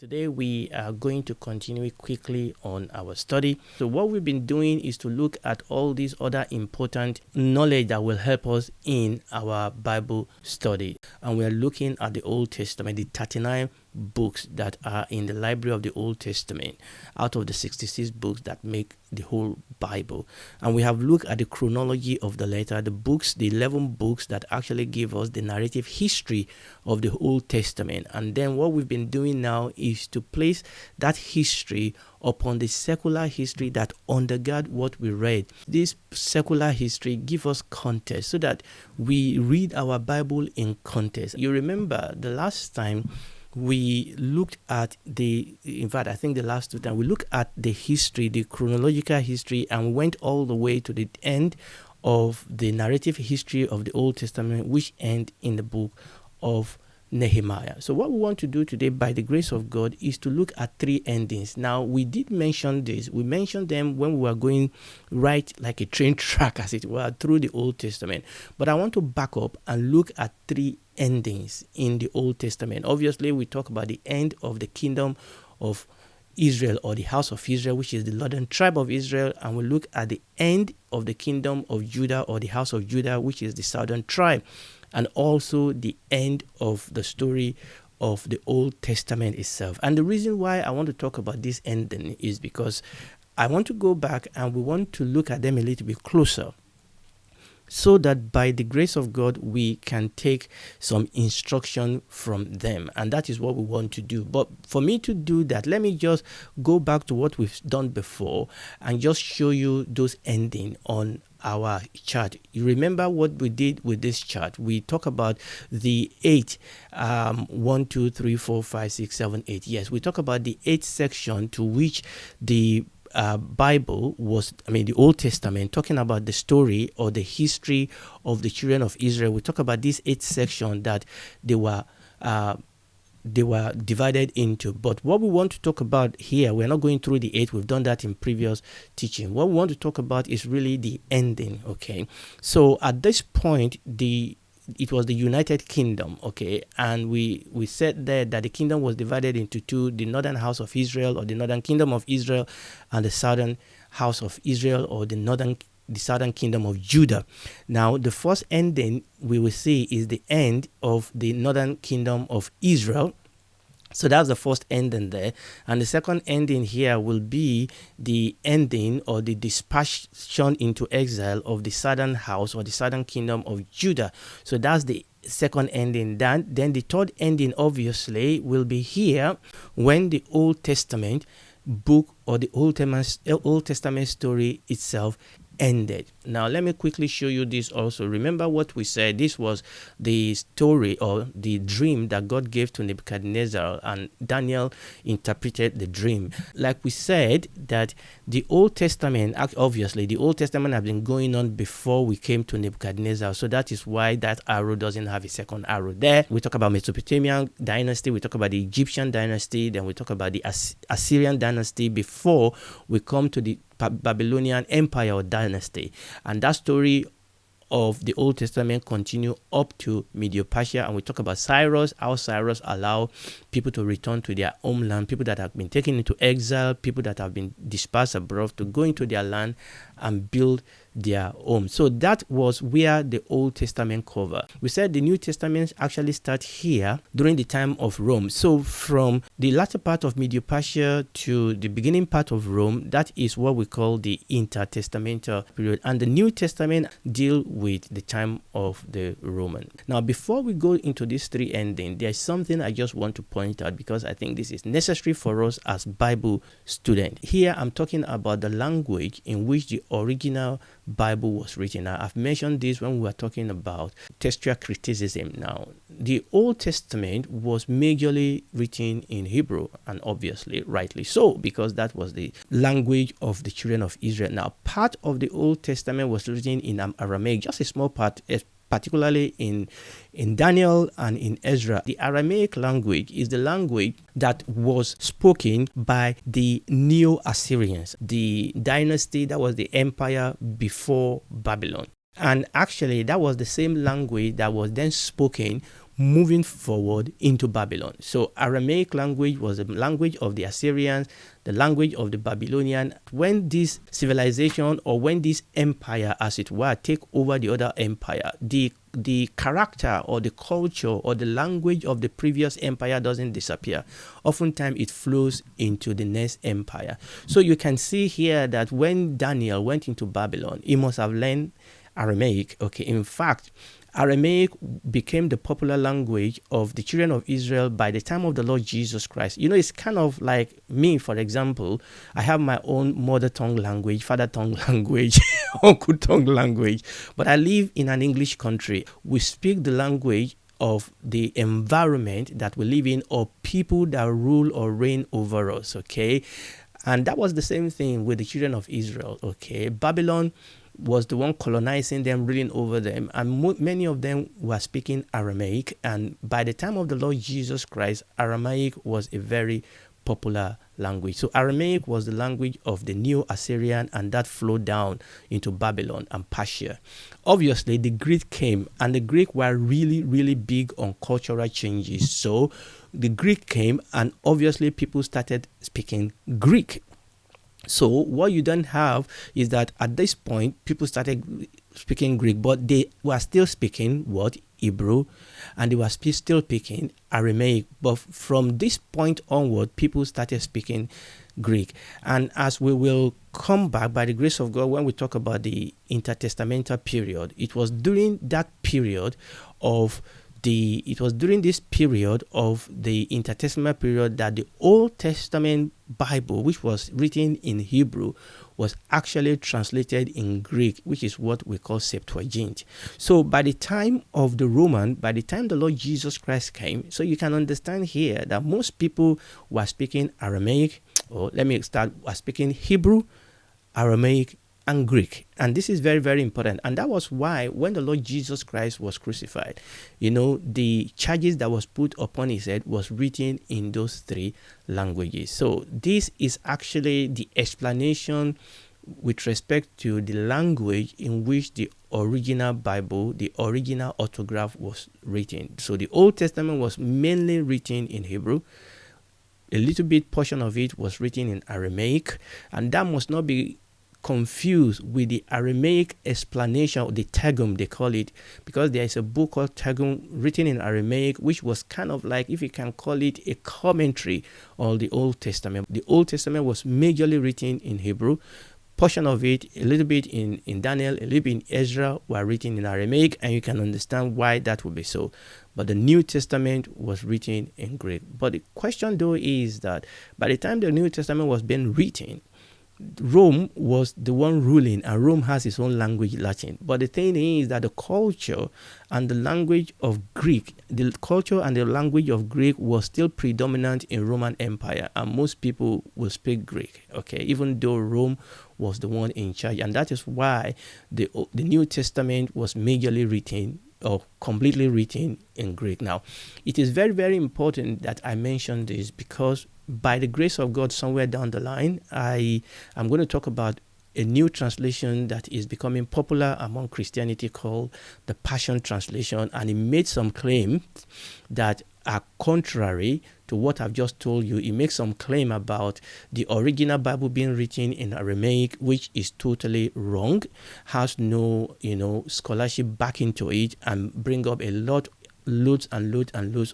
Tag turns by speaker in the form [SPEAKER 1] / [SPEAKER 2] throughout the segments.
[SPEAKER 1] Today we are going to continue quickly on our study. So what we've been doing is to look at all these other important knowledge that will help us in our Bible study. And we are looking at the Old Testament, the 39 books that are in the library of the Old Testament out of the 66 books that make the whole Bible. And we have looked at the chronology of the letter, the books, the 11 books that actually give us the narrative history of the Old Testament. And then what we've been doing now is to place that history upon the secular history that undergird what we read. This secular history gives us context so that we read our Bible in context. You remember the last time we looked at I think the last two times, we looked at the history, the chronological history, and went all the way to the end of the narrative history of the Old Testament, which end in the book of Nehemiah. So what we want to do today, by the grace of God, is to look at three endings. Now, we did mention this. We mentioned them when we were going right like a train track, as it were, through the Old Testament. But I want to back up and look at three endings in the Old Testament. Obviously, we talk about the end of the kingdom of Israel, or the house of Israel, which is the northern tribe of Israel, and we look at the end of the kingdom of Judah, or the house of Judah, which is the southern tribe, and also the end of the story of the Old Testament itself. And the reason why I want to talk about this ending is because I want to go back and we want to look at them a little bit closer, so that by the grace of God, we can take some instruction from them. And that is what we want to do. But for me to do that, let me just go back to what we've done before and just show you those endings on our chart. You remember what we did with this chart? We talk about the 8, 1, 2, 3, 4, 5, 6, 7, 8. Yes, we talk about the 8th section to which the Bible was, the Old Testament, talking about the story or the history of the children of Israel. We talk about this 8th section that they were divided into. But what we want to talk about here, we're not going through the 8. We've done that in previous teaching. What we want to talk about is really the ending. Okay, so at this point, it was the United Kingdom, okay, and we said there that the kingdom was divided into two: the northern house of Israel, or the northern kingdom of Israel, and the southern house of Israel, or the southern kingdom of Judah. Now, the first ending we will see is the end of the northern kingdom of Israel. So that's the first ending there. And the second ending here will be the ending or the dispersion into exile of the southern house or the southern kingdom of Judah. So that's the second ending. Then the third ending obviously will be here when the Old Testament book or the Old Testament story itself ended. Now let me quickly show you this also. Remember what we said. This was the story or the dream that God gave to Nebuchadnezzar, and Daniel interpreted the dream. Like we said, that the Old Testament, obviously the Old Testament has been going on before we came to Nebuchadnezzar, so that is why that arrow doesn't have a second arrow there. We talk about Mesopotamian dynasty, we talk about the Egyptian dynasty, then we talk about the Assyrian dynasty before we come to the Babylonian Empire or dynasty. And that story of the Old Testament continue up to Medo-Persia, and we talk about Cyrus, how Cyrus allowed people to return to their homeland, people that have been taken into exile, people that have been dispersed abroad, to go into their land and build their home. So that was where the Old Testament cover. We said the New Testament actually start here during the time of Rome. So from the latter part of Medo-Persia to the beginning part of Rome, that is what we call the intertestamental period. And the New Testament deal with the time of the Roman. Now, before we go into these three endings, there's something I just want to point out, because I think this is necessary for us as Bible students. Here I'm talking about the language in which the original Bible was written. Now, I've mentioned this when we were talking about textual criticism. Now, the Old Testament was majorly written in Hebrew, and obviously rightly so, because that was the language of the children of Israel. Now, part of the Old Testament was written in Aramaic, just a small part, particularly in Daniel and in Ezra. The Aramaic language is the language that was spoken by the Neo-Assyrians, the dynasty that was the empire before Babylon. And actually, that was the same language that was then spoken moving forward into Babylon. So Aramaic language was the language of the Assyrians, the language of the Babylonian. When this civilization, or when this empire, as it were, take over the other empire, the character or the culture or the language of the previous empire doesn't disappear. Oftentimes it flows into the next empire. So you can see here that when Daniel went into Babylon, he must have learned Aramaic. Okay, in fact, Aramaic became the popular language of the children of Israel by the time of the Lord Jesus Christ. You know, it's kind of like me, for example. I have my own mother tongue language, father tongue language, uncle tongue language, but I live in an English country. We speak the language of the environment that we live in, or people that rule or reign over us, okay? And that was the same thing with the children of Israel, okay? Babylon was the one colonizing them, ruling over them, and many of them were speaking Aramaic. And by the time of the Lord Jesus Christ, Aramaic was a very popular language. So Aramaic was the language of the new Assyrian, and that flowed down into Babylon and Persia. Obviously, the Greek came, and the Greek were really, really big on cultural changes. So the Greek came, and obviously people started speaking Greek. So what you don't have is that at this point, people started speaking Greek, but they were still speaking what? Hebrew, and they were still speaking Aramaic. But from this point onward, people started speaking Greek. And as we will come back by the grace of God, when we talk about the intertestamental period, it was during that period of the intertestamental period that the Old Testament Bible, which was written in Hebrew, was actually translated in Greek, which is what we call Septuagint. So by the time of the Lord Jesus Christ came, so you can understand here that most people were speaking Aramaic, were speaking Hebrew, Aramaic, and Greek. And this is very, very important. And that was why when the Lord Jesus Christ was crucified, the charges that was put upon his head was written in those three languages. So this is actually the explanation with respect to the language in which the original Bible, the original autograph was written. So the Old Testament was mainly written in Hebrew. A little bit portion of it was written in Aramaic, and that must not be confused with the Aramaic explanation, the Targum they call it, because there is a book called Targum written in Aramaic, which was kind of like, if you can call it, a commentary on the Old Testament. The Old Testament was majorly written in Hebrew. Portion of it, a little bit in Daniel, a little bit in Ezra, were written in Aramaic, and you can understand why that would be so. But the New Testament was written in Greek. But the question though is that by the time the New Testament was being written, Rome was the one ruling, and Rome has its own language, Latin. But the thing is that the culture and the language of Greek, was still predominant in Roman Empire, and most people will speak Greek, okay, even though Rome was the one in charge. And that is why the New Testament was majorly written or completely written in Greek. Now, it is very, very important that I mention this, because by the grace of God, somewhere down the line, I am going to talk about a new translation that is becoming popular among Christianity called the Passion Translation, and it made some claims that are contrary to what I've just told you. It makes some claim about the original Bible being written in Aramaic, which is totally wrong, has no, scholarship back into it, and bring up a loads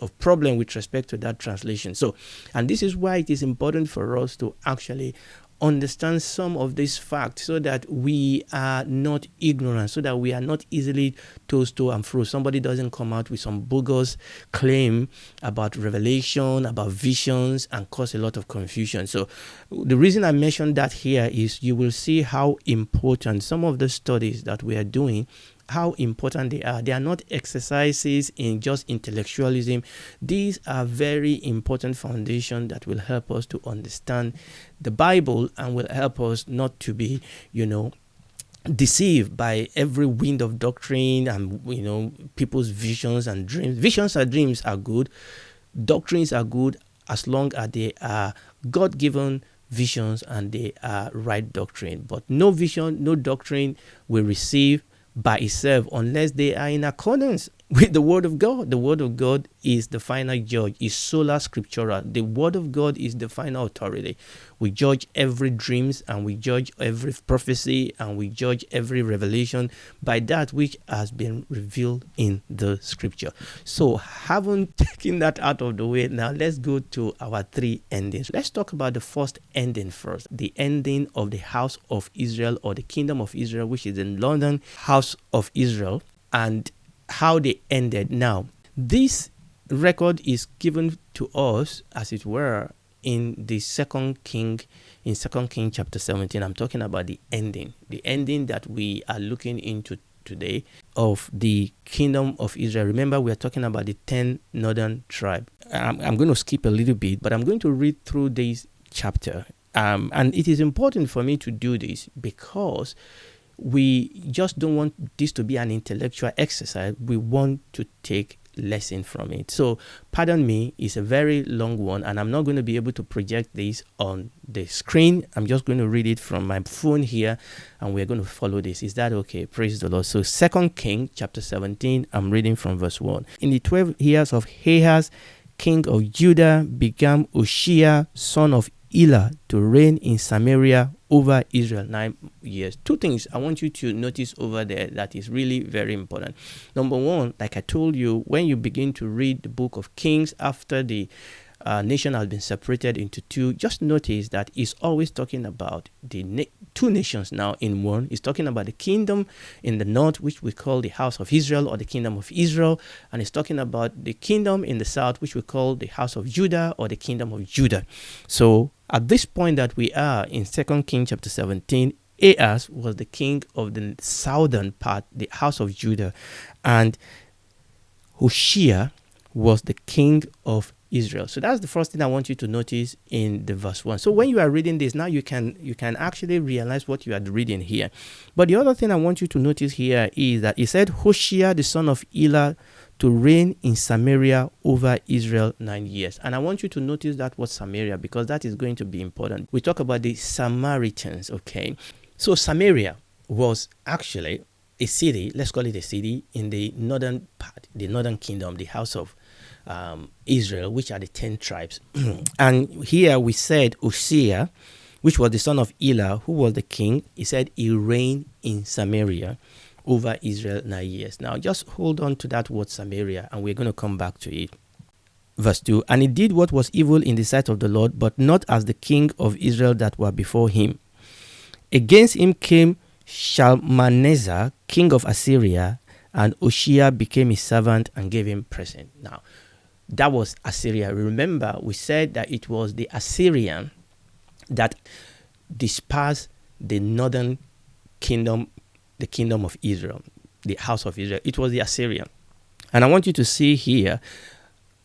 [SPEAKER 1] of problem with respect to that translation. So, and this is why it is important for us to actually understand some of these facts, so that we are not ignorant, so that we are not easily tossed to and fro. Somebody doesn't come out with some bogus claim about revelation, about visions, and cause a lot of confusion. So the reason I mentioned that here is you will see how important some of the studies that we are doing, how important they are. They are not exercises in just intellectualism. These are very important foundations that will help us to understand the Bible, and will help us not to be, deceived by every wind of doctrine and, people's visions and dreams. Visions and dreams are good. Doctrines are good as long as they are God-given visions and they are right doctrine. But no vision, no doctrine will receive by itself unless they are in accordance with the word of God. The word of God is the final judge, is sola scriptura. The word of God is the final authority. We judge every dreams, and we judge every prophecy, and we judge every revelation by that which has been revealed in the scripture. So having taken that out of the way, now let's go to our three endings. Let's talk about the first ending first, the ending of the house of Israel, or the kingdom of Israel, which is the northern house of Israel, and how they ended. Now, this record is given to us, as it were, in the second king chapter 17. I'm talking about the ending that we are looking into today of the kingdom of Israel. Remember, we are talking about the 10 northern tribe. I'm going to skip a little bit, but I'm going to read through this chapter. And it is important for me to do this because we just don't want this to be an intellectual exercise. We want to take lesson from it. So pardon me, it's a very long one, and I'm not going to be able to project this on the screen. I'm just going to read it from my phone here, and we're going to follow this. Is that okay? Praise the Lord. So 2 King chapter 17, I'm reading from verse 1. In the 12 years of Ahaz, king of Judah, began Hoshea, son of Elah, to reign in Samaria over Israel 9 years. Two things I want you to notice over there that is really very important. Number one, like I told you, when you begin to read the book of Kings after the nation has been separated into two, just notice that it's always talking about the two nations now in one. It's talking about the kingdom in the north, which we call the house of Israel, or the kingdom of Israel, and it's talking about the kingdom in the south, which we call the house of Judah, or the kingdom of Judah. So at this point that we are in 2 Kings chapter 17, Ahaz was the king of the southern part, the house of Judah, and Hoshea was the king of Israel. So that's the first thing I want you to notice in the verse 1. So when you are reading this, now you can actually realize what you are reading here. But the other thing I want you to notice here is that it said Hoshea, the son of Elah, to reign in Samaria over Israel 9 years. And I want you to notice that word Samaria, because that is going to be important. We talk about the Samaritans, okay? So Samaria was actually a city, let's call it a city, in the northern part, the northern kingdom, the house of Israel, which are the 10 tribes. And here we said Hoshea, which was the son of Elah, who was the king. He said he reigned in Samaria over Israel 9 years. Now just hold on to that word Samaria, and we're going to come back to it. Verse 2, and he did what was evil in the sight of the Lord, but not as the king of Israel that were before him. Against him came Shalmaneser, king of Assyria, and Hoshea became his servant and gave him present. Now, that was Assyria. Remember, we said that it was the Assyrian that dispersed the northern kingdom, the kingdom of Israel, the house of Israel. It was the Assyrian. And I want you to see here,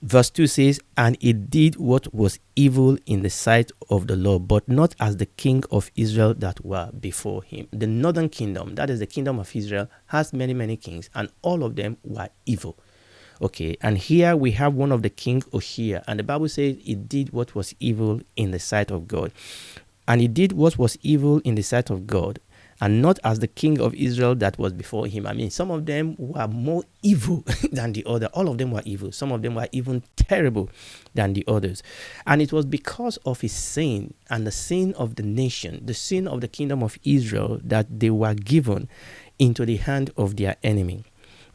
[SPEAKER 1] verse 2 says, and he did what was evil in the sight of the Lord, but not as the king of Israel that were before him. The northern kingdom, that is the kingdom of Israel, has many, many kings, and all of them were evil. Okay, and here we have one of the king, Hoshea, and the Bible says he did what was evil in the sight of God. And he did what was evil in the sight of God, and not as the king of Israel that was before him. I mean, some of them were more evil than the other. All of them were evil. Some of them were even terrible than the others. And it was because of his sin and the sin of the nation, the sin of the kingdom of Israel, that they were given into the hand of their enemy.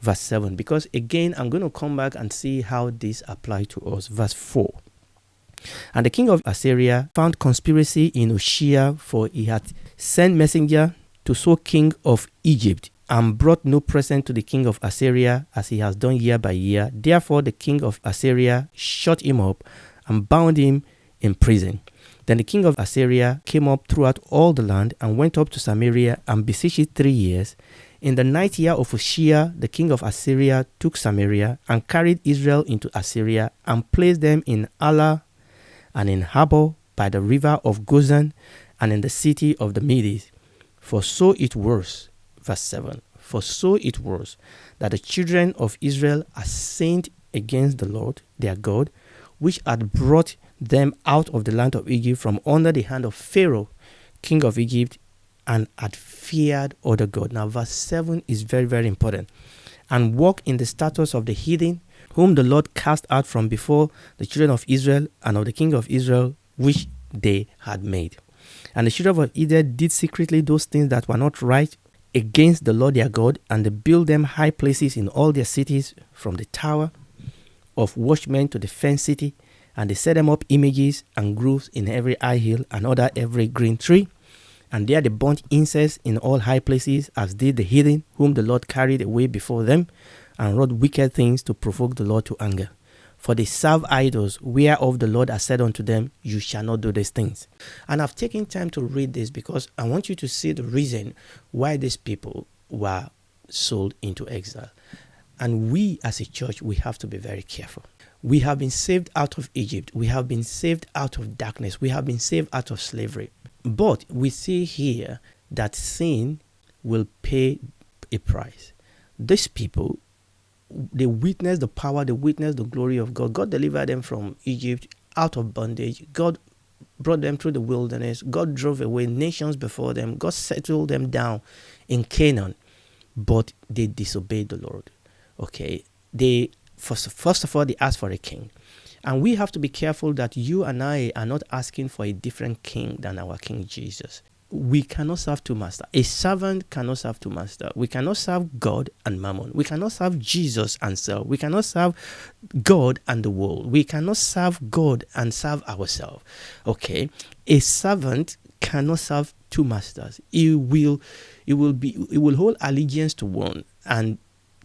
[SPEAKER 1] Verse 7, because again, I'm going to come back and see how this applies to us. Verse 4. And the king of Assyria found conspiracy in Hoshea, for he had sent messenger to So king of Egypt, and brought no present to the king of Assyria, as he has done year by year. Therefore the king of Assyria shut him up and bound him in prison. Then the king of Assyria came up throughout all the land, and went up to Samaria, and besieged it 3 years. In the 9th year of Hoshea, the king of Assyria took Samaria, and carried Israel into Assyria, and placed them in Ala, and in Habor, by the river of Gozan, and in the city of the Medes. For so it was, verse 7, for so it was, that the children of Israel had sinned against the Lord their God, which had brought them out of the land of Egypt from under the hand of Pharaoh, king of Egypt, and had feared other God. Now verse 7 is very, very important. and walk in the statutes of the heathen, whom the Lord cast out from before the children of Israel, and of the king of Israel, which they had made. And the children of Israel did secretly those things that were not right against the Lord their God, and they built them high places in all their cities, from the tower of watchmen to the fenced city, and they set them up images and groves in every high hill and other every green tree. And there they burnt incense in all high places, as did the heathen, whom the Lord carried away before them, and wrought wicked things to provoke the Lord to anger. For they serve idols, whereof the Lord has said unto them, you shall not do these things. And I've taken time to read this because I want you to see the reason why these people were sold into exile. And we as a church, we have to be very careful. We have been saved out of Egypt. We have been saved out of darkness. We have been saved out of slavery. But we see here that sin will pay a price. These people, they witnessed the power, they witnessed the glory of God. God delivered them from Egypt, out of bondage. God brought them through the wilderness. God drove away nations before them. God settled them down in Canaan. But they disobeyed the Lord. Okay, they first of all, they asked for a king. And we have to be careful that you and I are not asking for a different king than our King Jesus. We cannot serve two masters. A servant cannot serve two masters. We cannot serve God and mammon. We cannot serve Jesus and self. We cannot serve God and the world. We cannot serve God and serve ourselves. Okay, a servant cannot serve two masters. He will hold allegiance to one and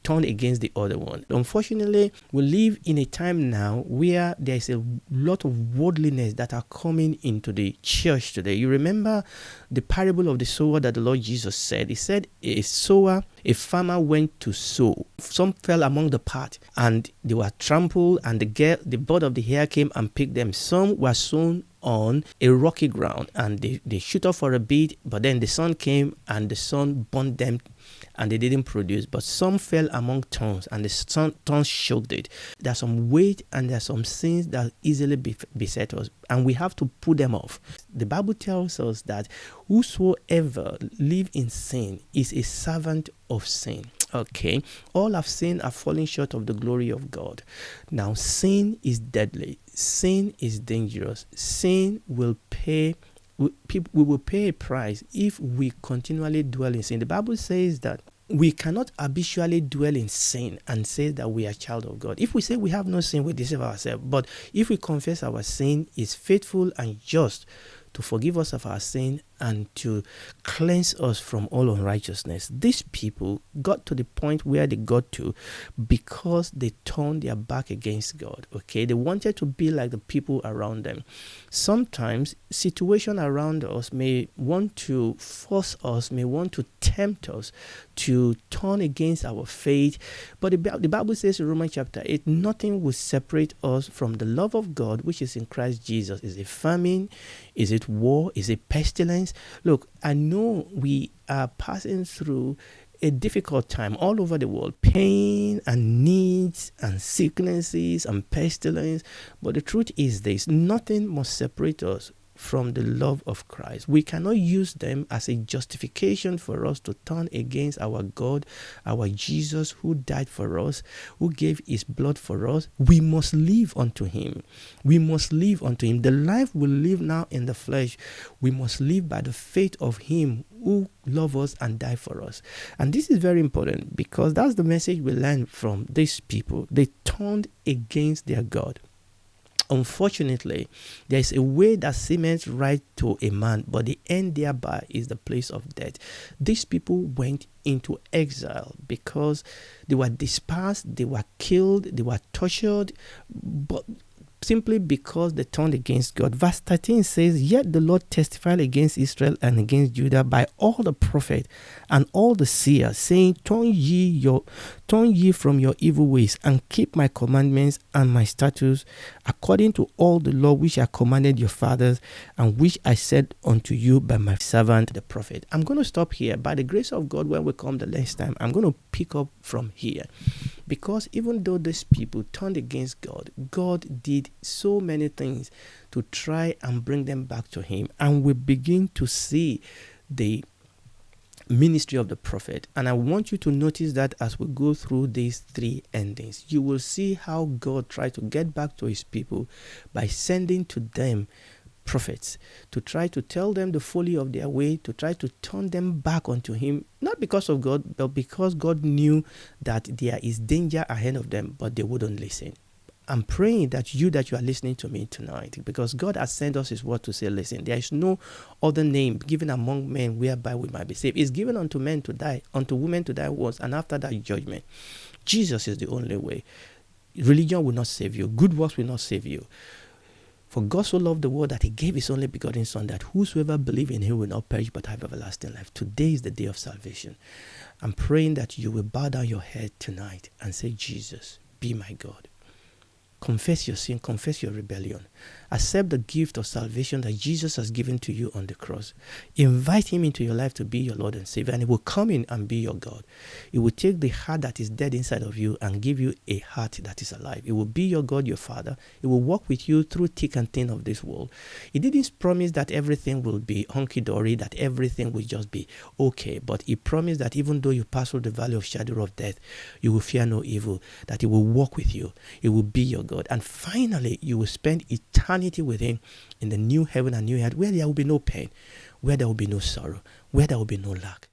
[SPEAKER 1] turn against the other one. Unfortunately, we live in a time now where there is a lot of worldliness that are coming into the church today. You remember the parable of the sower that the Lord Jesus said. He said a farmer went to sow. Some fell among the path and they were trampled, and the bird of the air came and picked them. Some were sown on a rocky ground and they shoot off for a bit, but then the sun came and the sun burned them and they didn't produce. But some fell among thorns and the thorns choked it. There's some weight and there's some sins that easily beset us, and we have to put them off. The Bible tells us that whosoever live in sin is a servant of sin. Okay, all have sinned, have fallen short of the glory of God. Now, sin is deadly. Sin is dangerous. Sin will pay. We will pay a price if we continually dwell in sin. The Bible says that we cannot habitually dwell in sin and say that we are a child of God. If we say we have no sin, we deceive ourselves. But if we confess our sin, He is faithful and just to forgive us of our sin and to cleanse us from all unrighteousness. These people got to the point where they got to because they turned their back against God. Okay, they wanted to be like the people around them. Sometimes situation around us may want to force us, may want to tempt us to turn against our faith. But the Bible says in Romans chapter 8, nothing will separate us from the love of God which is in Christ Jesus. Is it famine? Is it war? Is it pestilence? Look, I know we are passing through a difficult time all over the world, pain and needs and sicknesses and pestilence. But the truth is this: nothing must separate us from the love of Christ. We cannot use them as a justification for us to turn against our God, our Jesus, who died for us, who gave His blood for us. We must live unto Him. We must live unto Him. The life we live now in the flesh, we must live by the faith of Him who loved us and died for us. And this is very important because that's the message we learned from these people. They turned against their God. Unfortunately, there is a way that seems right to a man, but the end thereby is the place of death. These people went into exile because they were dispersed, they were killed, they were tortured, but simply because they turned against God. Verse 13 says, "Yet the Lord testified against Israel and against Judah by all the prophets and all the seers, saying, Turn ye from your evil ways, and keep my commandments and my statutes, according to all the law which I commanded your fathers, and which I said unto you by my servant the prophet." I'm going to stop here. By the grace of God, when we come the next time, I'm going to pick up from here. Because even though these people turned against God, God did so many things to try and bring them back to Him. And we begin to see the ministry of the prophet. And I want you to notice that as we go through these three endings, you will see how God tried to get back to his people by sending to them prophets to try to tell them the folly of their way, to try to turn them back unto him, not because of God, but because God knew that there is danger ahead of them, but they wouldn't listen. I'm praying that you are listening to me tonight, because God has sent us his word to say, listen, there is no other name given among men whereby we might be saved. It's given unto men to die, unto women to die once, and after that judgment. Jesus is the only way. Religion will not save you. Good works will not save you. For God so loved the world that he gave his only begotten Son, that whosoever believe in him will not perish but have everlasting life. Today is the day of salvation. I'm praying that you will bow down your head tonight and say, Jesus, be my God. Confess your sin, confess your rebellion. Accept the gift of salvation that Jesus has given to you on the cross. Invite him into your life to be your Lord and Savior, and he will come in and be your God. He will take the heart that is dead inside of you and give you a heart that is alive. He will be your God, your Father. He will walk with you through thick and thin of this world. He didn't promise that everything will be hunky-dory, that everything will just be okay, but he promised that even though you pass through the valley of shadow of death, you will fear no evil, that he will walk with you. He will be your God. And finally, you will spend eternity with him in the new heaven and new earth, where there will be no pain, where there will be no sorrow, where there will be no lack.